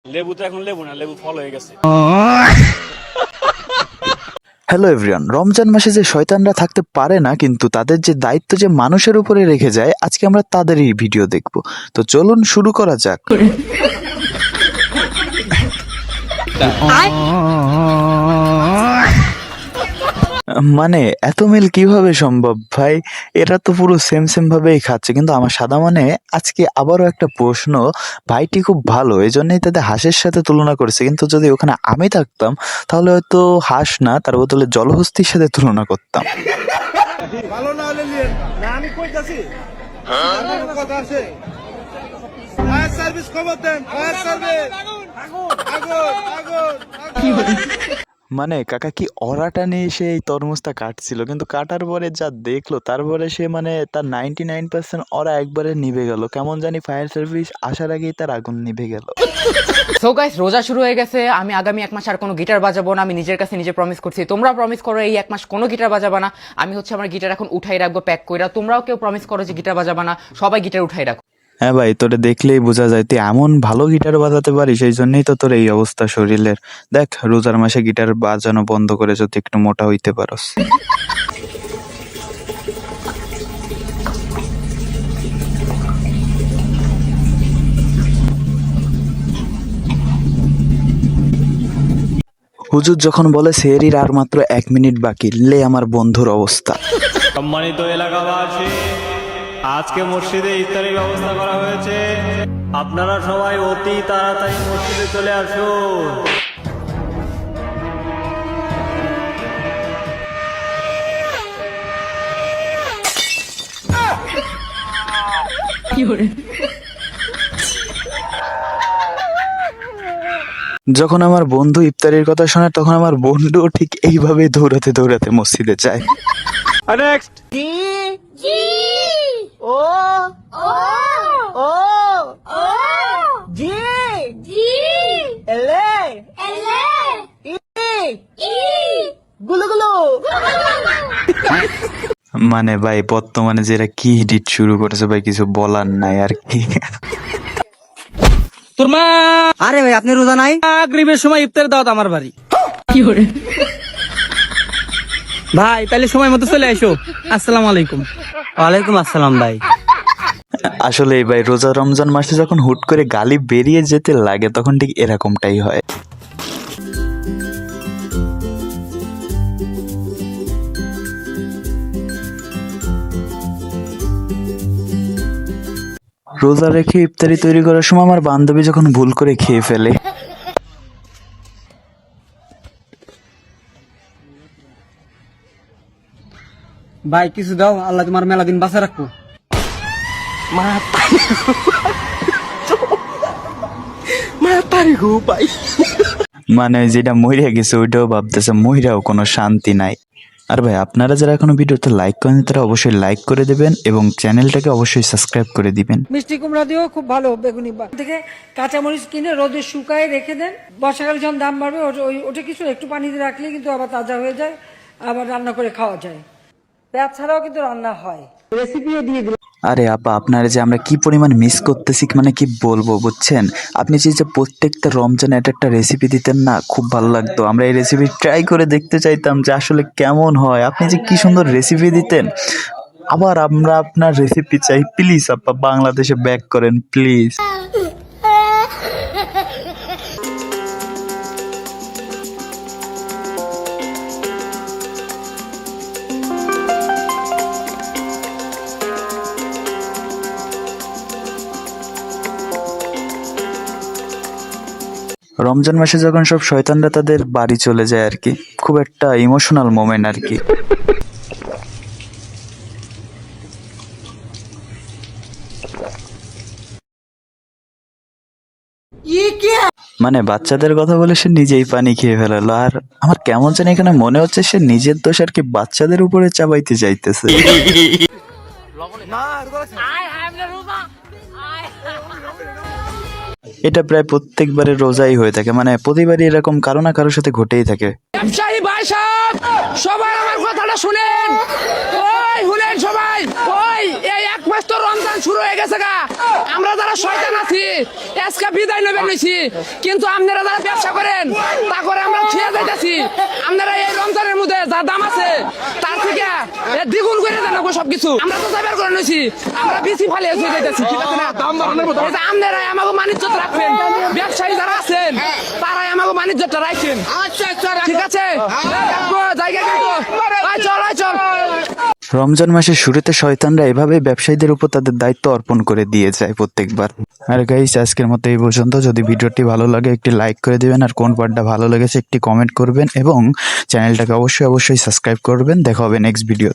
লেবু তো এখন লেবু না, লেবু ফল হয়ে গেছে। হ্যালো এভরিওয়ান, রমজান মাসে যে শয়তানরা থাকতে পারে না কিন্তু তাদের যে দায়িত্ব যে মানুষের উপরে রেখে যায়, আজকে আমরা তাদেরই ভিডিও দেখব। তো চলুন শুরু করা যাক। মানে এত মিল কিভাবে সম্ভব ভাই? এরা তো পুরো সেম সেম ভাবেই খাচ্ছে, কিন্তু আমার সাদা মানে আজকে আবারও একটা প্রশ্ন। ভাইটি খুব ভালো, এই জন্যই তাদের হাঁসের সাথে তুলনা করেছে, কিন্তু যদি ওখানে আমি থাকতাম তাহলে হয়তো হাঁস না, তার বদলে জলহস্তির সাথে তুলনা করতাম। ভালো না হলে নিয়েন না, আমি কইতাছি কথা আছে। ফায়ার সার্ভিস খবর দেন, ফায়ার সার্ভিস। আগুন আগুন আগুন। মানে কাকা কি অরাটা নিয়ে সে এই তরমুজটা কাটছিল, কিন্তু কাটার পরে যা দেখলো তারপরে সে মানে তার 99% অরা একবারে নিভে গেল। কেমন জানি ফায়ার সার্ভিস আসার আগেই তার আগুন নিভে গেল। সো গাইস, রোজা শুরু হয়ে গেছে। আমি আগামী 1 মাস আর কোনো গিটার বাজাবো না। আমি নিজের কাছে নিজে প্রমিস করছি। তোমরা প্রমিস করো এই 1 মাস কোনো গিটার বাজাবা না। আমি হচ্ছে আমার গিটার এখন উঠাই রাখবো প্যাক কইরা। তোমরাও কেউ প্রমিস করো যে গিটার বাজাবা না। সবাই গিটার উঠাই রাখো। হ্যাঁ ভাই, তোরে দেখলেই বোঝা যায় তুই এমন ভালো গিটার বাজাতে পারিস, সেই জন্যই তো তোর এই অবস্থা শরীরের। দেখ, রোজার মাসে গিটার বাজানো বন্ধ করে যদি একটু মোটা হইতে পারস। হুজুর যখন বলে সেহরির আর মাত্র 1 মিনিট বাকি, লে আমার বন্ধুর অবস্থা। সম্মানিত এলাকাবাসী, আজকে মসজিদে ইফতারির ব্যবস্থা করা হয়েছে। আপনারা সবাই অতি তাড়াতাড়ি মসজিদে চলে আসুন। যখন আমার বন্ধু ইফতারির কথা শোনে, তখন আমার বন্ধুও ঠিক এইভাবে দৌড়াতে দৌড়াতে মসজিদে যায়। নেক্সট। মানে ভাই, বর্তমানে যেটা কি হিট শুরু করেছে ভাই, কিছু বলার নাই আর কি। তোর মা আরে ভাই, আপনি রোজা নাই? মাগরিবের সময় ইফতার দাওয়াত আমার বাড়ি। ভাই তাহলে সময় মতো চলে আসো। আসসালামু আলাইকুম। ওয়ালাইকুম আসসালাম ভাই। আসলে ভাই, রোজা রমজান মাসে যখন হুট করে গালি বেরিয়ে যেতে লাগে, তখন ঠিক এরকমটাই হয়। রোজা রেখে ইফতারি তৈরি করার সময় আমার বান্ধবী যখন ভুল করে খেয়ে ফেলে, ভাই কিছু দাও, আল্লাহ তোমার মেলা দিন বাঁচা রাখবো। মানে যেটা মইরা গেছে ওইটাও ভাবতেছে, মইরাও কোনো শান্তি নাই। আর ভাই, আপনারা যারা এখনো ভিডিওতে লাইক করেন তারা অবশ্যই লাইক করে দেবেন এবং চ্যানেলটাকে অবশ্যই সাবস্ক্রাইব করে দিবেন। মিষ্টি কুমড়া দিয়েও খুব ভালো বেগুনি থেকে কাঁচামরিচ কিনে রোদে শুকায় রেখে দেন। বর্ষাকালে যখন দাম বাড়বে ওটা কিছু একটু পানিতে রাখলে কিন্তু আবার তাজা হয়ে যায়, আবার রান্না করে খাওয়া যায়। পেঁয়াজ ছাড়াও কিন্তু রান্না হয়। রেসিপিও দিয়ে দিলাম। আরে আপা, আপনারা যে আমরা কি পরিমাণ মিস করতেছি, মানে কি বলবো বুঝছেন। আপনি যে প্রত্যেকটা রমজানে একটা রেসিপি দিতেন না, খুব ভালো লাগতো। আমরা এই রেসিপি ট্রাই করে দেখতে চাইতাম যে আসলে কেমন হয়। আপনি যে কি সুন্দর রেসিপি দিতেন, আবার আমরা আপনার রেসিপি চাই। প্লিজ আপা, বাংলাদেশে ব্যাক করেন প্লিজ। রমজান মাসে যখন সব শয়তানরা তাদের বাড়ি চলে যায় আর কি, খুব একটা ইমোশনাল মোমেন্ট আর কি। মানে বাচ্চাদের কথা বলে সে নিজেই পানি খেয়ে ফেলালো। আর আমার কেমন জানি এখানে মনে হচ্ছে সে নিজের দোষ আর কি বাচ্চাদের উপরে চাপাইতে চাইতেছে। এটা প্রায় প্রত্যেকবারে রোজাই হয়ে থাকে, মানে প্রতিবারই এরকম কারো না কারোর সাথে ঘটেই থাকে। ব্যবসায়ী ভাই সাহেব, সবাই আমার কথাটা শুনেন। ওই শুনেন সবাই, ওই এই এক মাস তো রমজান শুরু হয়ে গেছে গা। আমরা যারা শয়তান আছি আজকে বিদায় নেবেন নিছি, কিন্তু আপনারা যারা ব্যবসা করেন তা করে আমরা খেয়ে যাইতেছি। আপনারা এই রমজানের মধ্যে যা দাম আছে তার থেকে দ্বিগুণ করে দেন সবকিছু। আমরা তো যাবার করে নিছি, আমরা বেশি ফালে হয়ে যাইতেছি, ঠিক আছে না? এই যে আপনারা আমাকে বাণিজ্য রাখবেন, ব্যবসায়ী যারা আছেন তারাই আমাকে বাণিজ্যটা রাখছেন, ঠিক আছে? জায়গা কিন্তু চল চল। রমজান মাসের শুরুতে শয়তানরা এভাবে ব্যবসায়ীদের উপর তাদের দায়িত্ব অর্পণ করে দিয়ে যায় প্রত্যেকবার। আর গাইস, আজকের মতো এই পর্যন্ত। যদি ভিডিওটি ভালো লাগে একটি লাইক করে দিবেন, আর কোন পার্টটা ভালো লেগেছে একটি কমেন্ট করবেন, এবং চ্যানেলটাকে অবশ্যই সাবস্ক্রাইব করবেন। দেখা হবে নেক্সট ভিডিও।